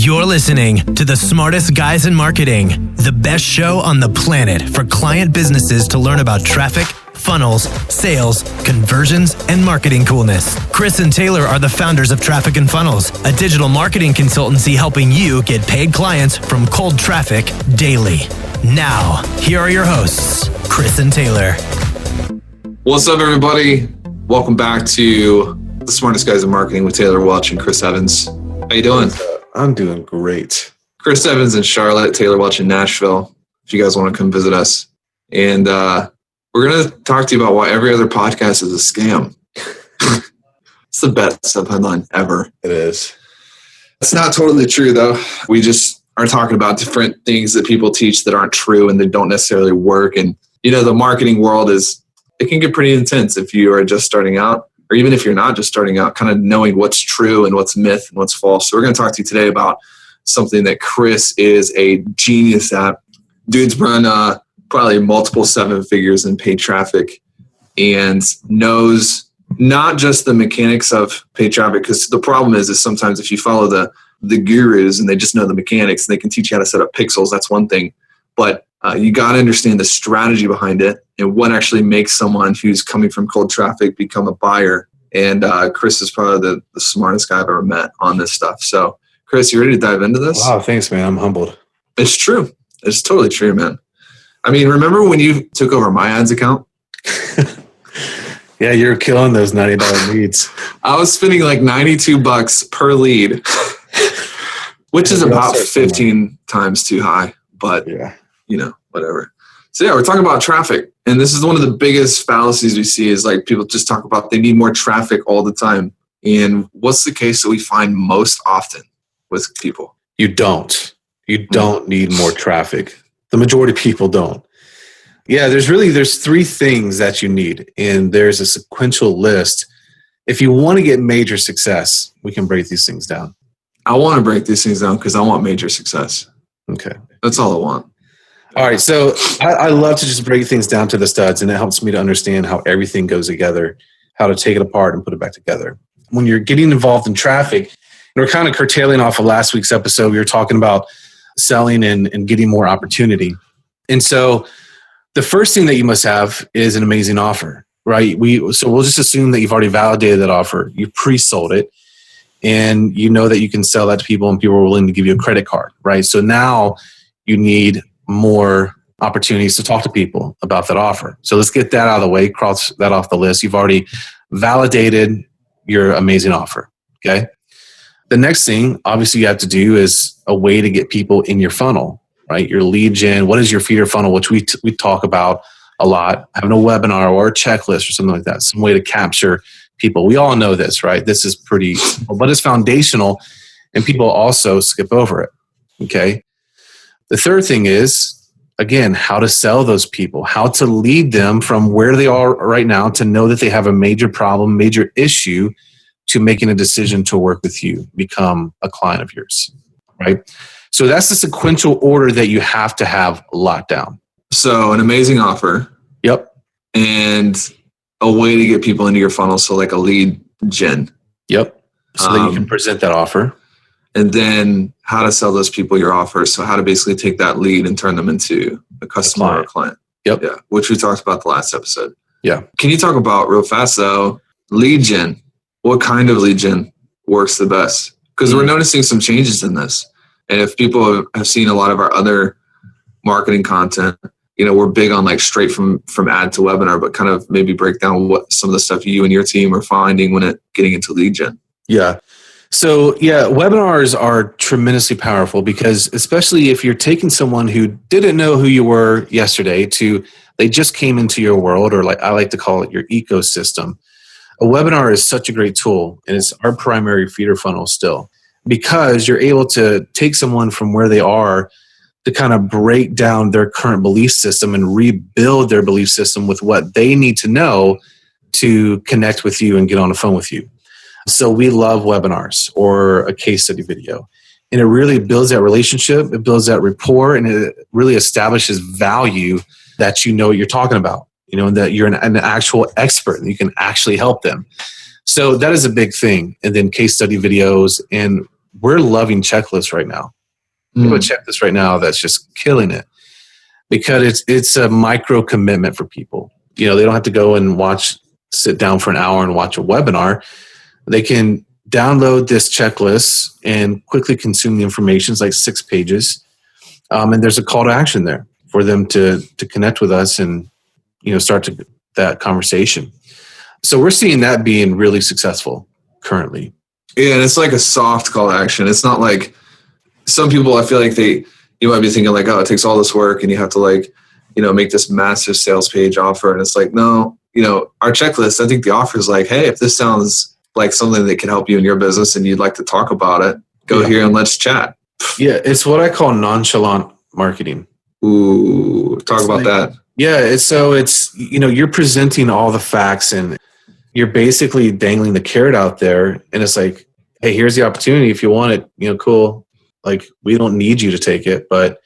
You're listening to the smartest guys in marketing, the best show on the planet for client businesses to learn about traffic, funnels, sales, conversions, and marketing coolness. Chris and Taylor are the founders of Traffic and Funnels, a digital marketing consultancy helping you get paid clients from cold traffic daily. Now, here are your hosts, Chris and Taylor. What's up, everybody? Welcome back to the smartest guys in marketing with Taylor Welch and Chris Evans. How you doing? I'm doing great. Chris Evans in Charlotte, Taylor Welch in Nashville, if you guys want to come visit us. And we're going to talk to you about why every other podcast is a scam. It's the best subheadline ever. It is. It's not totally true, though. We just are talking about different things that people teach that aren't true and that don't necessarily work. And, you know, the marketing world it can get pretty intense if you are just starting out, or even if you're not just starting out, kind of knowing what's true and what's myth and what's false. So we're going to talk to you today about something that Chris is a genius at. Dude's run probably multiple seven figures in paid traffic and knows not just the mechanics of paid traffic, because the problem is sometimes if you follow the gurus and they just know the mechanics and they can teach you how to set up pixels, that's one thing. But you got to understand the strategy behind it and what actually makes someone who's coming from cold traffic become a buyer. And Chris is probably the smartest guy I've ever met on this stuff. So, Chris, you ready to dive into this? Wow, thanks, man. I'm humbled. It's true. It's totally true, man. I mean, remember when you took over my ads account? Yeah, you're killing those $90 leads. I was spending like $92 per lead, which is about 15 times too high. But yeah, you know, whatever. So yeah, we're talking about traffic. And this is one of the biggest fallacies we see is like people just talk about they need more traffic all the time. And what's the case that we find most often with people? You don't need more traffic. The majority of people don't. Yeah, there's three things that you need. And there's a sequential list. If you want to get major success, we can break these things down. I want to break these things down because I want major success. Okay. That's all I want. All right. So I love to just break things down to the studs, and it helps me to understand how everything goes together, how to take it apart and put it back together. When you're getting involved in traffic, and we're kind of curtailing off of last week's episode, we were talking about selling and getting more opportunity. And so the first thing that you must have is an amazing offer, right? So we'll just assume that you've already validated that offer. You pre-sold it, and you know that you can sell that to people and people are willing to give you a credit card, right? So now you need more opportunities to talk to people about that offer. So let's get that out of the way, cross that off the list. You've already validated your amazing offer, okay? The next thing, obviously, you have to do is a way to get people in your funnel, right? Your lead gen, what is your feeder funnel, which we talk about a lot, having a webinar or a checklist or something like that, some way to capture people. We all know this, right? This is pretty simple, but it's foundational, and people also skip over it, okay? The third thing is, again, how to sell those people, how to lead them from where they are right now to know that they have a major problem, major issue, to making a decision to work with you, become a client of yours, right? So that's the sequential order that you have to have locked down. So an amazing offer. Yep. And a way to get people into your funnel. So like a lead gen. Yep. So that you can present that offer. And then how to sell those people your offer. So how to basically take that lead and turn them into a customer or a client. Yep. Yeah. Which we talked about the last episode. Yeah. Can you talk about real fast though, lead gen? What kind of lead gen works the best? Because we're noticing some changes in this. And if people have seen a lot of our other marketing content, you know, we're big on like straight from ad to webinar, but kind of maybe break down what some of the stuff you and your team are finding when getting into lead gen. Yeah. So yeah, webinars are tremendously powerful because especially if you're taking someone who didn't know who you were yesterday they just came into your world, or like I like to call it your ecosystem. A webinar is such a great tool, and it's our primary feeder funnel still, because you're able to take someone from where they are to kind of break down their current belief system and rebuild their belief system with what they need to know to connect with you and get on the phone with you. So we love webinars or a case study video. And it really builds that relationship, it builds that rapport, and it really establishes value that you know what you're talking about, you know, and that you're an actual expert and you can actually help them. So that is a big thing. And then case study videos and we're loving checklists right now. We have a checklist right now that's just killing it because it's a micro commitment for people. They don't have to go and sit down for an hour and watch a webinar. They can download this checklist and quickly consume the information. It's like 6 pages. And there's a call to action there for them to connect with us and, start that conversation. So we're seeing that being really successful currently. Yeah, and it's like a soft call to action. It's not like some people, I feel like you might be thinking like, oh, it takes all this work and you have to make this massive sales page offer. And it's like, no, our checklist, I think the offer is like, hey, if this sounds like something that can help you in your business and you'd like to talk about it, go here and let's chat. Yeah, it's what I call nonchalant marketing. Ooh, talk about that. Yeah, it's you're presenting all the facts and you're basically dangling the carrot out there, and it's like, hey, here's the opportunity. If you want it, cool. Like, we don't need you to take it, but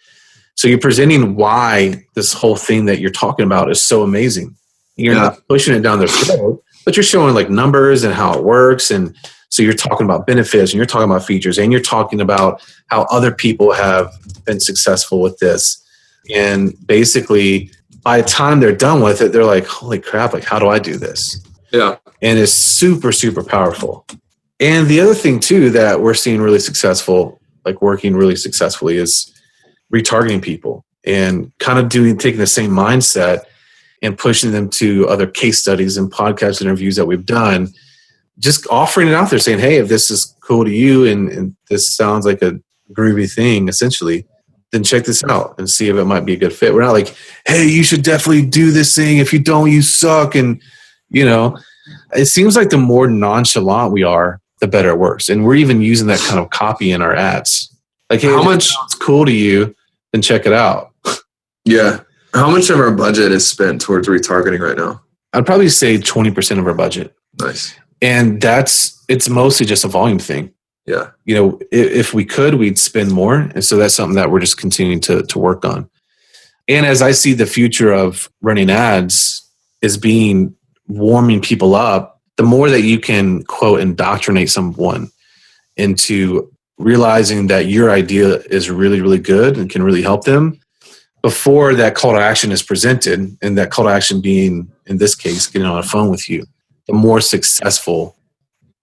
so you're presenting why this whole thing that you're talking about is so amazing. You're not pushing it down their throat, but you're showing like numbers and how it works, and so you're talking about benefits and you're talking about features and you're talking about how other people have been successful with this. And basically, by the time they're done with it, they're like, holy crap, like, how do I do this? Yeah. And it's super, super powerful. And the other thing too that we're seeing really successful, like working really successfully, is retargeting people and kind of taking the same mindset and pushing them to other case studies and podcast interviews that we've done, just offering it out there saying, hey, if this is cool to you and this sounds like a groovy thing, essentially, then check this out and see if it might be a good fit. We're not like, hey, you should definitely do this thing. If you don't, you suck. And, it seems like the more nonchalant we are, the better it works. And we're even using that kind of copy in our ads. Like, hey, how much sounds cool to you, then check it out. Yeah. How much of our budget is spent towards retargeting right now? I'd probably say 20% of our budget. Nice. And it's mostly just a volume thing. Yeah. If we could, we'd spend more. And so that's something that we're just continuing to work on. And as I see the future of running ads is being warming people up, the more that you can, quote, indoctrinate someone into realizing that your idea is really, really good and can really help them before that call to action is presented, and that call to action being, in this case, getting on a phone with you, the more successful.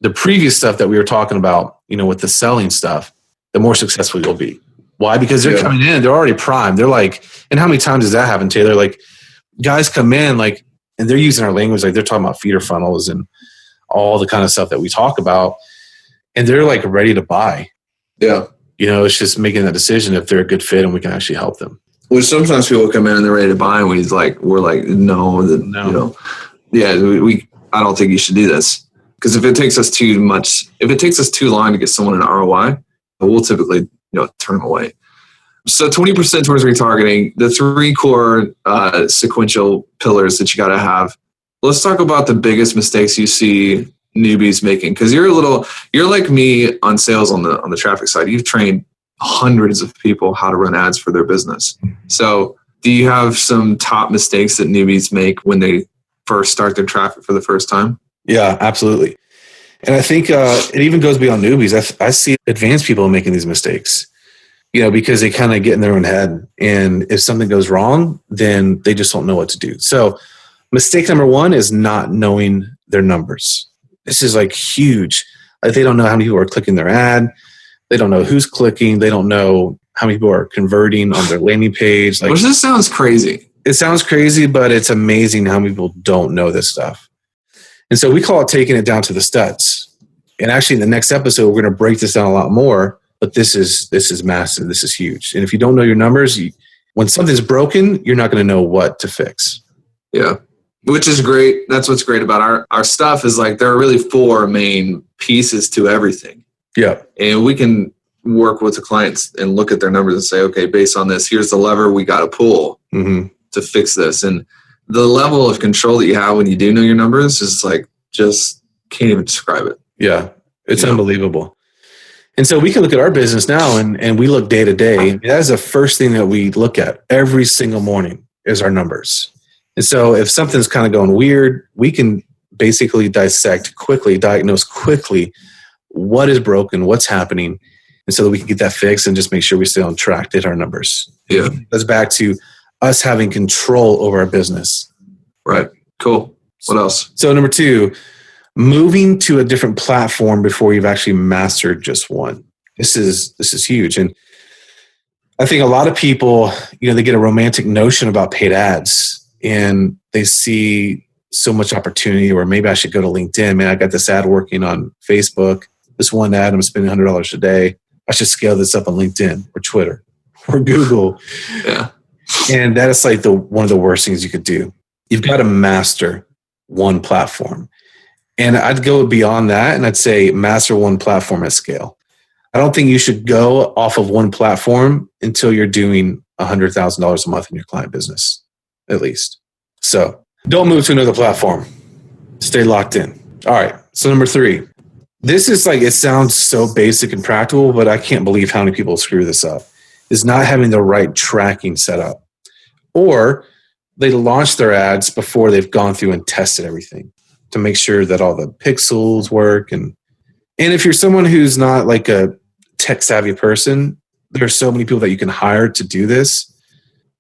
The previous stuff that we were talking about, with the selling stuff, the more successful you'll be. Why? Because they're coming in, they're already primed. They're like, and how many times does that happen, Taylor? Like, guys come in, like, and they're using our language, like they're talking about feeder funnels and all the kind of stuff that we talk about, and they're like ready to buy. Yeah. It's just making that decision if they're a good fit and we can actually help them. Which sometimes people come in and they're ready to buy, and we're like, no. I don't think you should do this. Because if it takes us too long to get someone an ROI, we'll typically, turn them away. So 20% towards retargeting, the 3 core sequential pillars that you got to have. Let's talk about the biggest mistakes you see newbies making. Because you're like me on sales on the traffic side. You've trained hundreds of people how to run ads for their business. So do you have some top mistakes that newbies make when they first start their traffic for the first time? Yeah, absolutely. And I think it even goes beyond newbies. I see advanced people making these mistakes, because they kind of get in their own head. And if something goes wrong, then they just don't know what to do. So mistake number 1 is not knowing their numbers. This is like huge. Like, they don't know how many people are clicking their ad. They don't know who's clicking. They don't know how many people are converting on their landing page. Like, which this sounds crazy. It sounds crazy, but it's amazing how many people don't know this stuff. And so we call it taking it down to the studs. And actually, in the next episode, we're going to break this down a lot more. But this is massive. This is huge. And if you don't know your numbers, when something's broken, you're not going to know what to fix. Yeah, which is great. That's what's great about our stuff is like there are really 4 main pieces to everything. Yeah, and we can work with the clients and look at their numbers and say, okay, based on this, here's the lever we got to pull to fix this. And the level of control that you have when you do know your numbers is like, just can't even describe it. Yeah, it's unbelievable. And so we can look at our business now and we look day to day. That is the first thing that we look at every single morning is our numbers. And so if something's kind of going weird, we can basically diagnose quickly what is broken, what's happening. And so that we can get that fixed and just make sure we stay on track to hit our numbers. Yeah. It goes back to us having control over our business. Right. Cool. What else? So number 2, moving to a different platform before you've actually mastered just one. This is huge. And I think a lot of people, they get a romantic notion about paid ads and they see so much opportunity, or maybe I should go to LinkedIn. Man, I got this ad working on Facebook. This one ad, I'm spending $100 a day. I should scale this up on LinkedIn or Twitter or Google. Yeah. And that is like one of the worst things you could do. You've got to master one platform. And I'd go beyond that and I'd say master one platform at scale. I don't think you should go off of one platform until you're doing $100,000 a month in your client business, at least. So don't move to another platform. Stay locked in. All right. So number 3, this is like, it sounds so basic and practical, but I can't believe how many people screw this up, is not having the right tracking set up. Or they launch their ads before they've gone through and tested everything to make sure that all the pixels work. And if you're someone who's not like a tech savvy person, there are so many people that you can hire to do this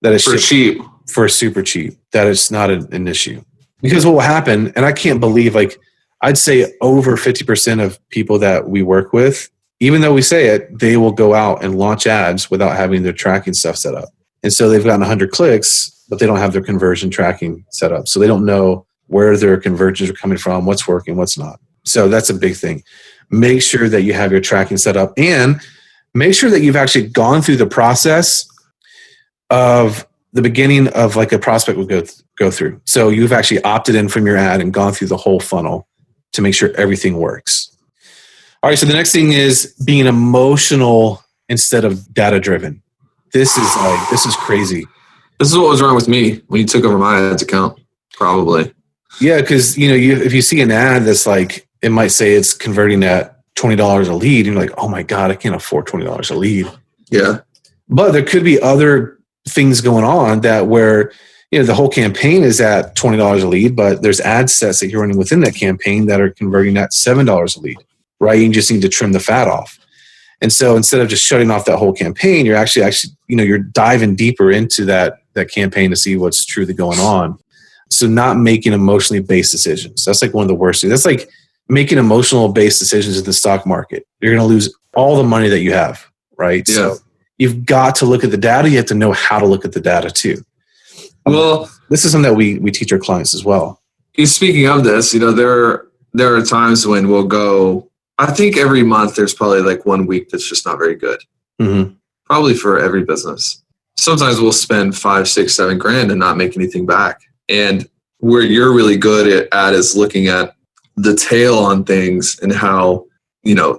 that is for super cheap, that it's not an issue. Because what will happen, and I can't believe, like, I'd say over 50% of people that we work with, even though we say it, they will go out and launch ads without having their tracking stuff set up. And so they've gotten 100 clicks, but they don't have their conversion tracking set up. So they don't know where their conversions are coming from, what's working, what's not. So that's a big thing. Make sure that you have your tracking set up, and make sure that you've actually gone through the process of the beginning of like a prospect would go through. So you've actually opted in from your ad and gone through the whole funnel to make sure everything works. All right, so the next thing is being emotional instead of data driven. This is crazy. This is what was wrong with me when you took over my ads account, probably. Yeah, because if you see an ad that's like, it might say it's converting at $20 a lead, and you're like, oh my God, I can't afford $20 a lead. Yeah. But there could be other things going on that where, the whole campaign is at $20 a lead, but there's ad sets that you're running within that campaign that are converting at $7 a lead, right? You just need to trim the fat off. And so instead of just shutting off that whole campaign, you're actually, you're diving deeper into that campaign to see what's truly going on. So not making emotionally based decisions. That's like one of the worst things. That's like making emotional based decisions in the stock market. You're going to lose all the money that you have, right? Yeah. So you've got to look at the data. You have to know how to look at the data too. Well, this is something that we teach our clients as well. Speaking of this, there are times when we'll go, I think every month there's probably like 1 week that's just not very good. Mm-hmm. Probably for every business. Sometimes we'll spend 5, 6, 7 grand and not make anything back. And where you're really good at is looking at the tail on things and how,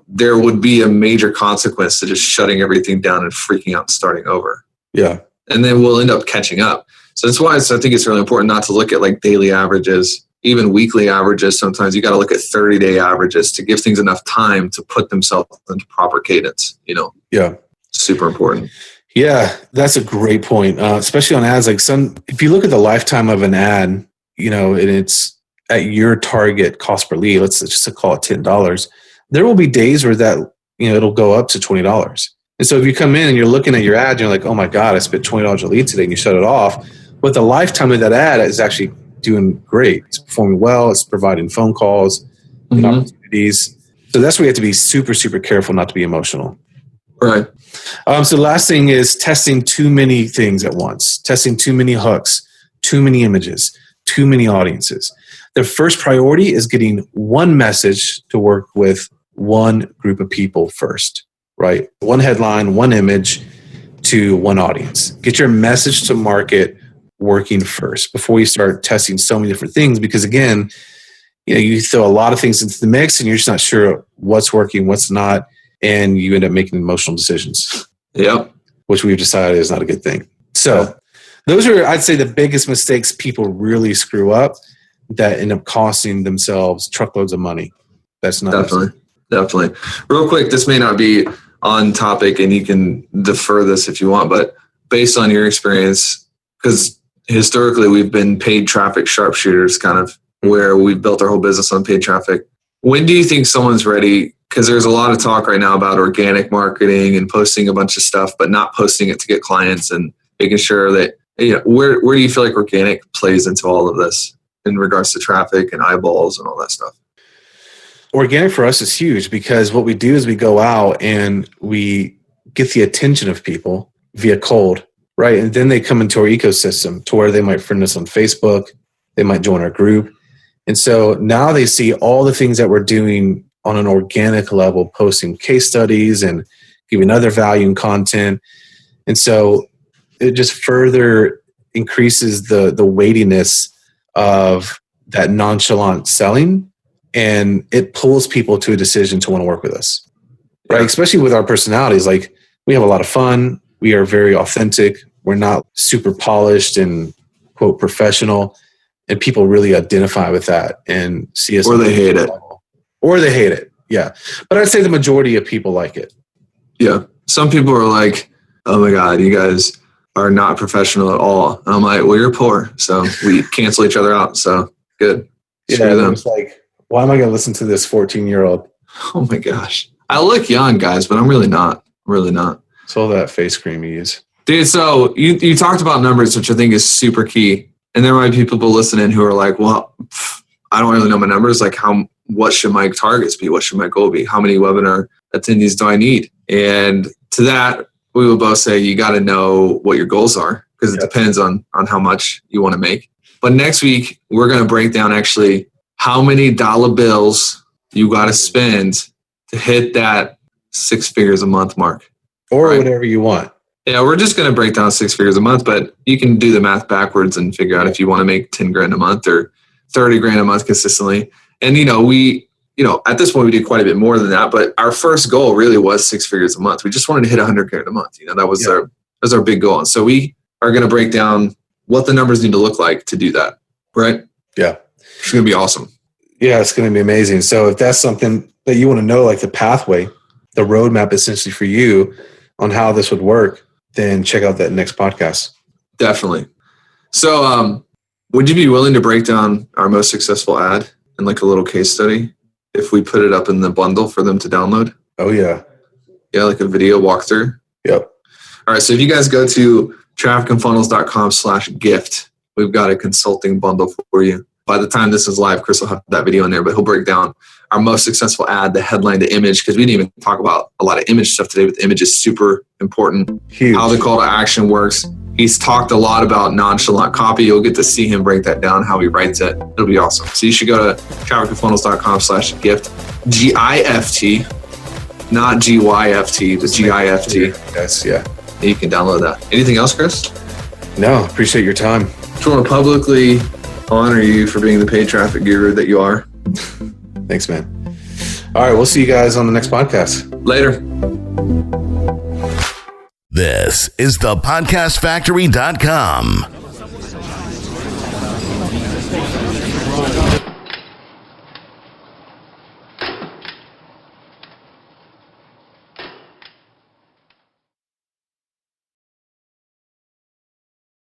there would be a major consequence to just shutting everything down and freaking out and starting over. Yeah. And then we'll end up catching up. So that's why I think it's really important not to look at like daily averages, even weekly averages. Sometimes you got to look at 30-day averages to give things enough time to put themselves into proper cadence, Yeah. Super important. Yeah, that's a great point. Especially on ads, if you look at the lifetime of an ad, and it's at your target cost per lead, let's just call it $10. There will be days where that, it'll go up to $20. And so if you come in and you're looking at your ad, and you're like, oh my God, I spent $20 a lead today, and you shut it off. But the lifetime of that ad is actually doing great. It's performing well. It's providing phone calls and opportunities. So that's where you have to be super, super careful not to be emotional. Right. So the last thing is testing too many things at once, testing too many hooks, too many images, too many audiences. The first priority is getting one message to work with one group of people first, right? One headline, one image to one audience. Get your message to market working first before you start testing so many different things. Because again, you throw a lot of things into the mix and you're just not sure what's working, what's not, and you end up making emotional decisions. Yep. Which we've decided is not a good thing. So those are, I'd say, the biggest mistakes people really screw up that end up costing themselves truckloads of money. That's not Definitely. Real quick, this may not be on topic and you can defer this if you want, but based on your experience, because historically we've been paid traffic sharpshooters, kind of where we've built our whole business on paid traffic. When do you think someone's ready because there's a lot of talk right now about organic marketing and posting a bunch of stuff, but not posting it to get clients, and making sure that, where do you feel like organic plays into all of this in regards to traffic and eyeballs and all that stuff? Organic for us is huge, because what we do is we go out and we get the attention of people via cold, right? And then they come into our ecosystem to where they might friend us on Facebook, they might join our group. And so now they see all the things that we're doing on an organic level, posting case studies and giving other value and content. And so it just further increases the weightiness of that nonchalant selling, and it pulls people to a decision to want to work with us, right? Especially with our personalities. Like, we have a lot of fun. We are very authentic. We're not super polished and quote professional, and people really identify with that and see us. Or they hate it. Or they hate it. Yeah. But I'd say the majority of people like it. Yeah. Some people are like, oh my God, you guys are not professional at all. And I'm like, well, you're poor. So we cancel each other out. So good. Yeah. It's like, why am I going to listen to this 14-year-old? Oh my gosh. I look young, guys, but I'm really not. Really not. It's all that face cream you use. Dude, so you talked about numbers, which I think is super key. And there might be people listening who are like, well, I don't really know my numbers. Like, what should my targets be? What should my goal be? How many webinar attendees do I need? And to that, we will both say you got to know what your goals are, because it depends on how much you want to make. But next week, we're going to break down actually how many dollar bills you got to spend to hit that 6 figures a month mark. Or whatever you want. Yeah, we're just going to break down 6 figures a month, but you can do the math backwards and figure out if you want to make 10 grand a month or 30 grand a month consistently. And, at this point we did quite a bit more than that, but our first goal really was 6 figures a month. We just wanted to hit 100 grand a month. That was our big goal. And so we are going to break down what the numbers need to look like to do that. Right? Yeah. It's going to be awesome. Yeah, it's going to be amazing. So if that's something that you want to know, like the pathway, the roadmap essentially for you on how this would work, then check out that next podcast. Definitely. So would you be willing to break down our most successful ad in like a little case study if we put it up in the bundle for them to download? Oh, yeah. Yeah, like a video walkthrough. Yep. All right. So if you guys go to trafficandfunnels.com/gift, we've got a consulting bundle for you. By the time this is live, Chris will have that video in there, but he'll break down our most successful ad, the headline, the image, because we didn't even talk about a lot of image stuff today, but the image is super important. Huge. How the call to action works. He's talked a lot about nonchalant copy. You'll get to see him break that down, how he writes it. It'll be awesome. So you should go to trafficandfunnels.com/gift, GIFT, not GYFT, but GIFT. Yes, yeah. And you can download that. Anything else, Chris? No, appreciate your time. Just want to publicly honor you for being the paid traffic guru that you are. Thanks, man. All right, we'll see you guys on the next podcast. Later. This is thepodcastfactory.com.